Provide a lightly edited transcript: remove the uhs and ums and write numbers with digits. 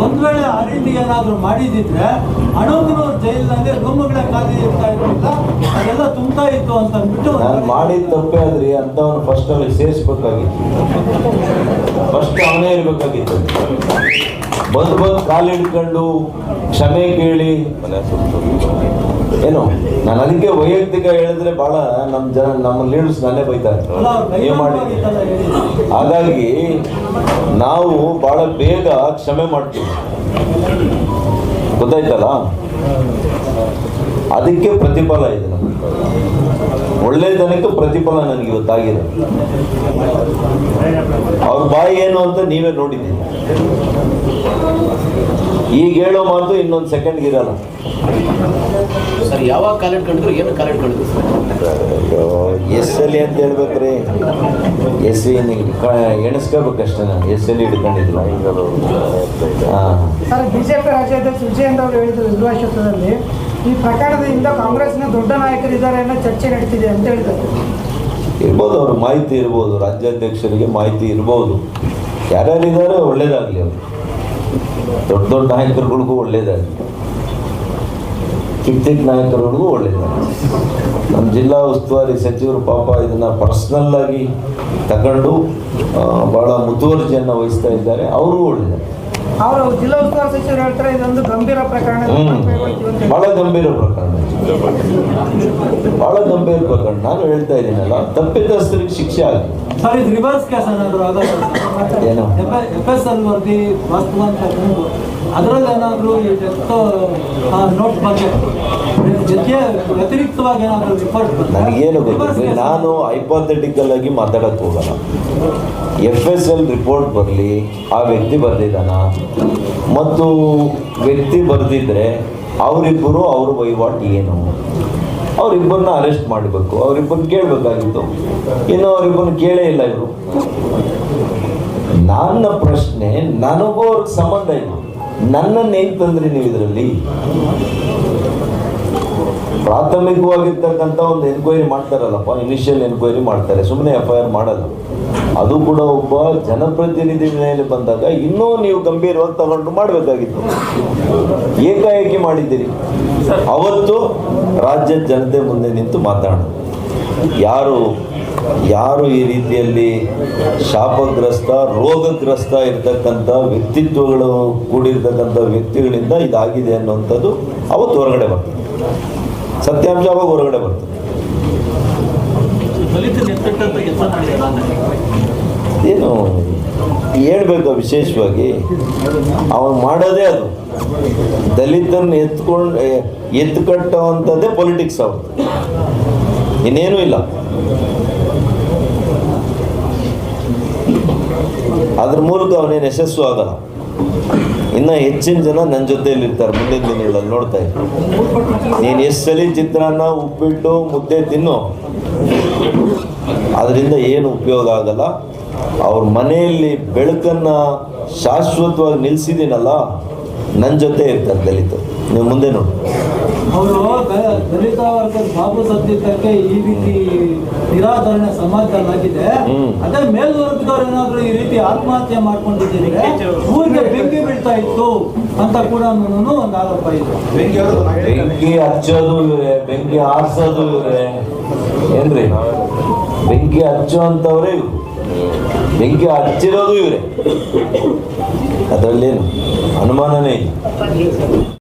ಒಂದು ವೇಳೆ ಆ ರೀತಿ ಏನಾದರೂ ಮಾಡಿದಿದ್ರೆ ಹಣಮನೂರು ಜೈಲಿನಲ್ಲಿ ರೂಮುಗಳ ಖಾಲಿ ಇರ್ತಾ ಇರಲಿಲ್ಲ, ಅದೆಲ್ಲ ತುಂಬ್ತಾ ಇತ್ತು ಅಂತ ಅಂದ್ಬಿಟ್ಟು ನಾನು ಮಾಡಿದ ತಪ್ಪೇ ಆದ್ರಿ ಅಂತವನು ಫಸ್ಟ್ ಅಲ್ಲಿ ಸೇರಿಸ್ಬೇಕಾಗಿತ್ತು. ಫಸ್ಟ್ ಅವನೇ ಇರ್ಬೇಕಾಗಿತ್ತು. ಬಂದು ಕಾಲಿಡ್ಕೊಂಡು ಕ್ಷಮೆ ಕೇಳಿ ಏನು, ನಾನು ಅದಕ್ಕೆ ವೈಯಕ್ತಿಕ ಹೇಳಿದ್ರೆ ಬಹಳ ನಮ್ಮ ಲೀಡರ್ಸ್ ನನ್ನೇ ಬೈತಾರೆ ನೀವು ಮಾಡಿ. ಹಾಗಾಗಿ ನಾವು ಬಹಳ ಬೇಗ ಕ್ಷಮೆ ಮಾಡ್ತೀವಿ, ಗೊತ್ತಾಯ್ತಲ್ಲ. ಅದಕ್ಕೆ ಪ್ರತಿಫಲ ಇದೆ ನಮಗೆ, ಒಳ್ಳೆಯದನಕ್ಕೆ ಪ್ರತಿಫಲ ನನಗೆ ಇವತ್ತಾಗಿದೆ. ಅವ್ರ ಬಾಯಿ ಏನು ಅಂತ ನೀವೇ ನೋಡಿದ್ದೀರಿ. ಈಗ ಹೇಳೋ ಮಾತು ಇನ್ನೊಂದು ಸೆಕೆಂಡ್ ಇರಲ್ಲ ಸರ್. ಯಾವಾಗ ಕಾಲೇಜ್ ಕಂಡಿದ್ರು, ಏನು ಕಾಲೇಜ್ ಕಂಡಿದ್ರು ಎಸ್ ಎಲ್ ಅಂತ ಹೇಳ್ಬೇಕ್ರಿ. ಎಸ್ ಎಣಿಸ್ಕೋಬೇಕಷ್ಟೇ. ನಾನು ಎಸ್ ಎಲ್ ಹಿಡ್ಕೊಂಡಿದ್ರು. ಸರ್, ಬಿಜೆಪಿ ರಾಜ್ಯಾಧ್ಯಕ್ಷ ವಿಜಯೇಂದ್ರ ಅವರು ಹೇಳಿದ್ರು ವಿಧಾನಸೌಧದಲ್ಲಿ ಈ ಪ್ರಕರಣದಿಂದ ಕಾಂಗ್ರೆಸ್ನ ದೊಡ್ಡ ನಾಯಕರಿದ್ದಾರೆ ಅನ್ನೋ ಚರ್ಚೆ ನಡೀತಿದೆ ಅಂತ ಹೇಳಿದ್ದಾರೆ. ಇರ್ಬೋದು, ಅವ್ರ ಮಾಹಿತಿ ಇರ್ಬೋದು, ರಾಜ್ಯಾಧ್ಯಕ್ಷರಿಗೆ ಮಾಹಿತಿ ಇರ್ಬೋದು. ಯಾರ್ಯಾರಿದ್ದಾರೆ ಒಳ್ಳೇದಾಗಲಿ, ಅವರು ದೊಡ್ಡ ದೊಡ್ಡ ನಾಯಕರುಗಳಿಗೂ ಒಳ್ಳೇದಾಗಲಿ, ಚಿಕ್ಕ ಚಿಕ್ಕ ನಾಯಕರುಗಳಿಗೂ ಒಳ್ಳೇದಾಗಲಿ. ನಮ್ಮ ಜಿಲ್ಲಾ ಉಸ್ತುವಾರಿ ಸಚಿವರು ಪಾಪ ಇದನ್ನು ಪರ್ಸ್ನಲ್ ಆಗಿ ತಗೊಂಡು ಭಾಳ ಮುತುವರ್ಜಿಯನ್ನು ವಹಿಸ್ತಾ ಇದ್ದಾರೆ, ಅವ್ರಿಗೂ ಒಳ್ಳೇದಾಗಲಿ. ಅವರು ಜಿಲ್ಲಾ ಉಸ್ತುವಾರಿ ಸಚಿವರು ಹೇಳ್ತಾರೆ ಇದೊಂದು ಗಂಭೀರ ಪ್ರಕರಣ, ಭಾಳ ಗಂಭೀರ ಪ್ರಕರಣ, ಭಾಳ ಗಂಭೀರ ಪ್ರಕರಣ. ನಾನು ಹೇಳ್ತಾ ಇದ್ದೀನಲ್ಲ, ತಪ್ಪಿತಸ್ಥರಿಗೆ ಶಿಕ್ಷೆ ಆಗಿ. ಸರ್, ಇದು ರಿವರ್ಸ್ ಕೇಸ್ ಏನಾದರೂ ಏನು FSL ವರದಿ ವಾಸ್ತವ ಅಂತ ಬಂದು ಅದರಲ್ಲಿ ಏನಾದರೂ ಈ ಡೆತ್ ನೋಟ್ ಬಗ್ಗೆ ವ್ಯತಿರಿಕ್ತವಾಗಿ ಏನಾದರೂ ರಿಪೋರ್ಟ್ ನನಗೇನು ಗೊತ್ತಿಲ್ಲ. ನಾನು ಹೈಪೋಥೆಟಿಕಲ್ ಆಗಿ ಮಾತಾಡಕ್ಕೆ ಹೋಗಲ್ಲ. FSL ರಿಪೋರ್ಟ್ ಬರಲಿ, ಆ ವ್ಯಕ್ತಿ ಬರೆದಿದ್ದಾನ ಮತ್ತು ವ್ಯಕ್ತಿ ಬರೆದಿದ್ರೆ ಅವರಿಬ್ಬರು ಅವ್ರ ವಹಿವಾಟು ಏನು, ಅವರಿಬ್ಬರನ್ನ ಅರೆಸ್ಟ್ ಮಾಡಬೇಕು, ಅವರಿಬ್ಬರನ್ನ ಕೇಳಬೇಕಾಗಿತ್ತು. ಇನ್ನು ಅವರಿಬ್ಬರನ್ನ ಕೇಳೇ ಇಲ್ಲ ಇವರು. ನನ್ನ ಪ್ರಶ್ನೆ, ನನಗೂ ಅವ್ರಿಗೆ ಸಂಬಂಧ ಇಲ್ಲ. ನನ್ನನ್ನು ಹೆಂಗೆ ತಂದ್ರಿ ನೀವು ಇದರಲ್ಲಿ? ಪ್ರಾಥಮಿಕವಾಗಿರ್ತಕ್ಕಂಥ ಒಂದು ಎನ್ಕ್ವೈರಿ ಮಾಡ್ತಾರಲ್ಲಪ್ಪ, ಇನಿಷಿಯಲ್ ಎನ್ಕ್ವೈರಿ ಮಾಡ್ತಾರೆ, ಸುಮ್ಮನೆ FIR ಮಾಡಲ್ಲ. ಅದು ಕೂಡ ಒಬ್ಬ ಜನಪ್ರತಿನಿಧಿ ಮೇಲೆ ಬಂದಾಗ ಇನ್ನೂ ನೀವು ಗಂಭೀರವಾಗಿ ತಗೊಂಡು ಮಾಡಬೇಕಾಗಿತ್ತು. ಏಕಾಏಕಿ ಮಾಡಿದ್ದೀರಿ. ಅವತ್ತು ರಾಜ್ಯದ ಜನತೆ ಮುಂದೆ ನಿಂತು ಮಾತಾಡೋದು. ಯಾರು ಈ ರೀತಿಯಲ್ಲಿ ಶಾಪಗ್ರಸ್ತ, ರೋಗಗ್ರಸ್ತ ಇರ್ತಕ್ಕಂಥ ವ್ಯಕ್ತಿತ್ವಗಳು ಕೂಡಿರ್ತಕ್ಕಂಥ ವ್ಯಕ್ತಿಗಳಿಂದ ಇದಾಗಿದೆ ಅನ್ನುವಂಥದ್ದು ಅವತ್ತು ಹೊರಗಡೆ ಬರ್ತದೆ. ಸತ್ಯಾಂಶ ಅವಾಗ ಹೊರಗಡೆ ಬರ್ತದೆ. ಏನು ಹೇಳ್ಬೇಕು ವಿಶೇಷವಾಗಿ, ಅವನು ಮಾಡೋದೇ ಅದು. ದಲಿತರನ್ನ ಎತ್ತು ಕಟ್ಟುವಂಥದ್ದೇ ಪೊಲಿಟಿಕ್ಸ್ ಅವರು, ಇನ್ನೇನೂ ಇಲ್ಲ. ಅದ್ರ ಮೂಲಕ ಅವನೇನು ಯಶಸ್ಸು ಆಗಲ್ಲ. ಇನ್ನು ಹೆಚ್ಚಿನ ಜನ ನನ್ನ ಜೊತೆಯಲ್ಲಿರ್ತಾರೆ ಮುಂದಿನ ದಿನಗಳಲ್ಲಿ, ನೋಡ್ತಾ ಇದ್ದೀನಿ. ನೀನು ಎಷ್ಟು ಸಲ ಚಿತ್ರಾನ್ನ, ಉಪ್ಪಿಟ್ಟು, ಮುದ್ದೆ ತಿನ್ನು, ಅದರಿಂದ ಏನು ಉಪಯೋಗ ಆಗಲ್ಲ. ಅವ್ರ ಮನೆಯಲ್ಲಿ ಬೆಳಕನ್ನು ಶಾಶ್ವತವಾಗಿ ನಿಲ್ಲಿಸಿದ್ದೀನಲ್ಲ, ನನ್ನ ಜೊತೆ ಇರ್ತಾರೆ ದಲಿತರು. ನೀವು ಮುಂದೆ ನೋಡಿ. ಅವರು ದಲಿತ ವರ್ಗದ ಬಾಬು ಸತ್ತಿದ್ದಕ್ಕೆ ಈ ರೀತಿ ನಿರಾಧರಣೆ ಸಮಾಜದಲ್ಲಾಗಿದೆ. ಅದೇ ಮೇಲ್ವರ್ಗದವ್ರು ಏನಾದ್ರು ಈ ರೀತಿ ಆತ್ಮಹತ್ಯೆ ಮಾಡ್ಕೊಂಡಿದ್ದೀರಿ, ಊರಿಗೆ ಬೆಂಕಿ ಬೀಳ್ತಾ ಇತ್ತು ಅಂತ ಕೂಡ ಒಂದು ಆರೋಪ ಇದೆ. ಬೆಂಕಿ ಹಚ್ಚೋದು ಇವರೇ, ಬೆಂಕಿ ಆರಿಸೋದು ಇವರೇ ಏನ್ರಿ? ಬೆಂಕಿ ಹಚ್ಚುವಂಥವ್ರೇ ಇವರು, ಬೆಂಕಿ ಹಚ್ಚಿರೋದು ಇವರೇ. ಅದರಲ್ಲೇನು ಅನುಮಾನನೇ ಇಲ್ಲ.